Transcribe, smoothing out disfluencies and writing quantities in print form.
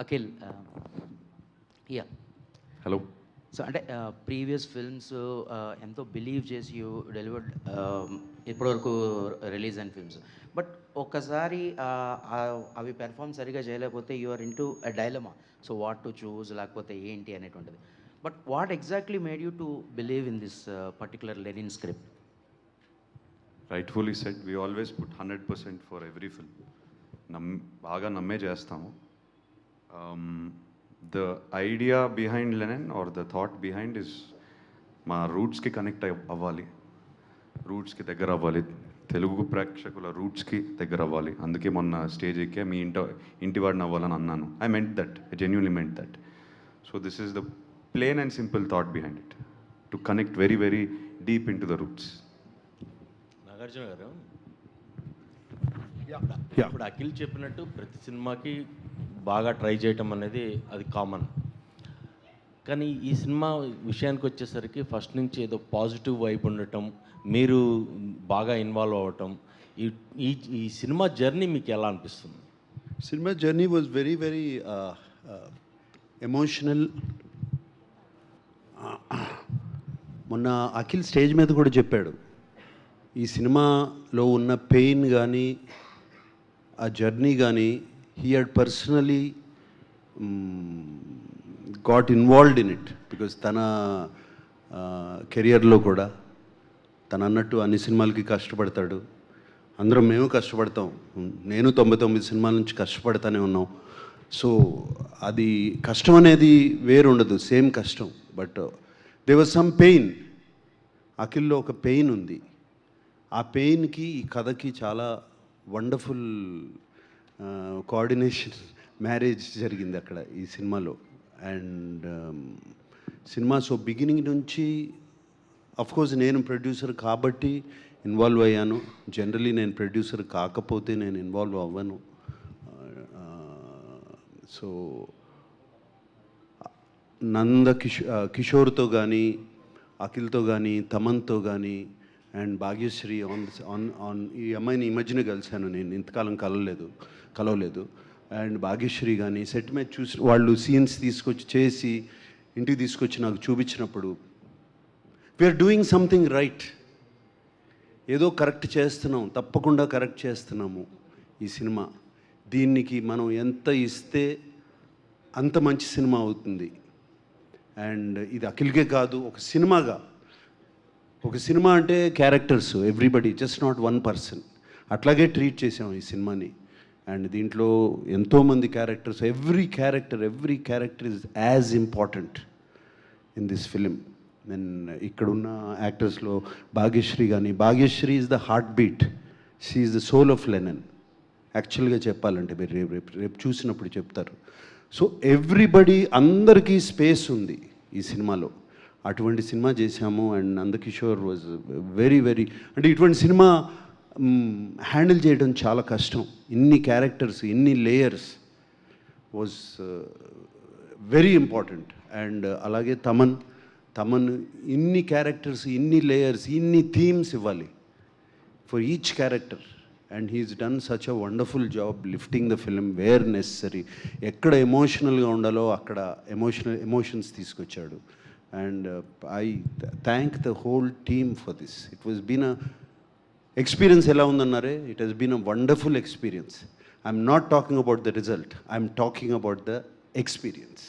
Akhil, yeah. Hello. So అంటే previous films ఎంతో believe చేసి యూ డెలివర్డ్ ఇప్పటివరకు రిలీజ్ అయిన ఫిల్మ్స్, బట్ ఒక్కసారి అవి పెర్ఫామ్ సరిగా చేయలేకపోతే you are in to dilemma. So what to choose, లేకపోతే ఏంటి అనేటువంటిది. But what exactly made you to believe in this particular Lenin script? Rightfully said, we always put 100% for every film. బాగా నమ్మే చేస్తాము. The idea behind Lenin or the thought behind is మా రూట్స్కి connect అవ్వాలి, రూట్స్కి దగ్గర అవ్వాలి, తెలుగు ప్రేక్షకుల రూట్స్కి దగ్గర అవ్వాలి. అందుకే మొన్న స్టేజ్ ఎక్కే మీ ఇంటివాడిని అవ్వాలని అన్నాను. I meant that, I genuinely meant that. So this is the plain and simple thought behind it, to connect very very deep in to the roots. Nagarjuna garu, ఇప్పుడు అఖిల్ చెప్పినట్టు ప్రతి సినిమాకి బాగా ట్రై చేయటం అనేది అది కామన్. కానీ ఈ సినిమా విషయానికి వచ్చేసరికి ఫస్ట్ నుంచి ఏదో పాజిటివ్ వైబ్ ఉండటం, మీరు బాగా ఇన్వాల్వ్ అవ్వటం, ఈ ఈ సినిమా జర్నీ మీకు ఎలా అనిపిస్తుంది? Cinema journey was very very emotional. మొన్న అఖిల్ స్టేజ్ మీద కూడా చెప్పాడు, ఈ సినిమాలో ఉన్న పెయిన్ కానీ ఆ జర్నీ కానీ he had personally got involved in it. Because తన కెరియర్లో కూడా తను అన్నట్టు అన్ని సినిమాలకి కష్టపడతాడు, అందరం మేము కష్టపడతాం, నేను 99 సినిమాల నుంచి కష్టపడతానే ఉన్నాం. సో అది కష్టం అనేది వేరు ఉండదు, సేమ్ కష్టం. But they was some pain. అఖిల్లో ఒక పెయిన్ ఉంది. ఆ పెయిన్కి ఈ కథకి చాలా వండర్ఫుల్ కోఆర్డినేషన్, మ్యారేజ్ జరిగింది అక్కడ ఈ సినిమాలో. అండ్ సినిమా సో బిగినింగ్ నుంచి అఫ్కోర్స్ నేను ప్రొడ్యూసర్ కాబట్టి ఇన్వాల్వ్ అయ్యాను. జనరలీ నేను ప్రొడ్యూసర్ కాకపోతే నేను ఇన్వాల్వ్ అవ్వను. సో కిషోర్తో కానీ, అఖిల్తో కానీ, తమన్తో కానీ, అండ్ భాగ్యశ్రీ ఆన్ ఈ అమ్మాయిని ఈ మధ్యన కలిశాను నేను, ఇంతకాలం కలవలేదు. అండ్ భాగ్యశ్రీ కానీ సెట్ మీద చూసి వాళ్ళు సీన్స్ తీసుకొచ్చి చేసి ఇంటికి తీసుకొచ్చి నాకు చూపించినప్పుడు వీఆర్ డూయింగ్ సంథింగ్ రైట్, ఏదో కరెక్ట్ చేస్తున్నాం, తప్పకుండా కరెక్ట్ చేస్తున్నాము ఈ సినిమా. దీనికి మనం ఎంత ఇస్తే అంత మంచి సినిమా అవుతుంది. అండ్ ఇది అఖిల్కే కాదు, ఒక సినిమాగా, ఒక సినిమా అంటే characters, everybody, just not one person. అట్లాగే ట్రీట్ చేసాం ఈ సినిమాని. అండ్ దీంట్లో ఎంతోమంది characters, every character is as important in this film. Then ఇక్కడున్న యాక్టర్స్లో Bhagyashree is the heart beat, she is the soul of Lenin. యాక్చువల్గా చెప్పాలంటే మీరు రేపు చూసినప్పుడు చెప్తారు. సో ఎవ్రీబడి, అందరికీ స్పేస్ ఉంది ఈ సినిమాలో. అటువంటి సినిమా చేశాము. And Nandakishore was very very, అంటే ఇటువంటి సినిమా హ్యాండిల్ చేయడం చాలా కష్టం. ఇన్ని క్యారెక్టర్స్, ఇన్ని layers was very important. And అలాగే తమన్ ఇన్ని క్యారెక్టర్స్, ఇన్ని లేయర్స్, ఇన్ని థీమ్స్ ఇవ్వాలి for each character. And he's done such a wonderful job lifting the film wear necessary. ఎక్కడ ఎమోషనల్గా ఉండాలో అక్కడ ఎమోషన్స్ తీసుకొచ్చాడు. And I thank the whole team for this. It was been a experience. Ela undannare, it has been a wonderful experience. I'm not talking about the result, I'm talking about the experience.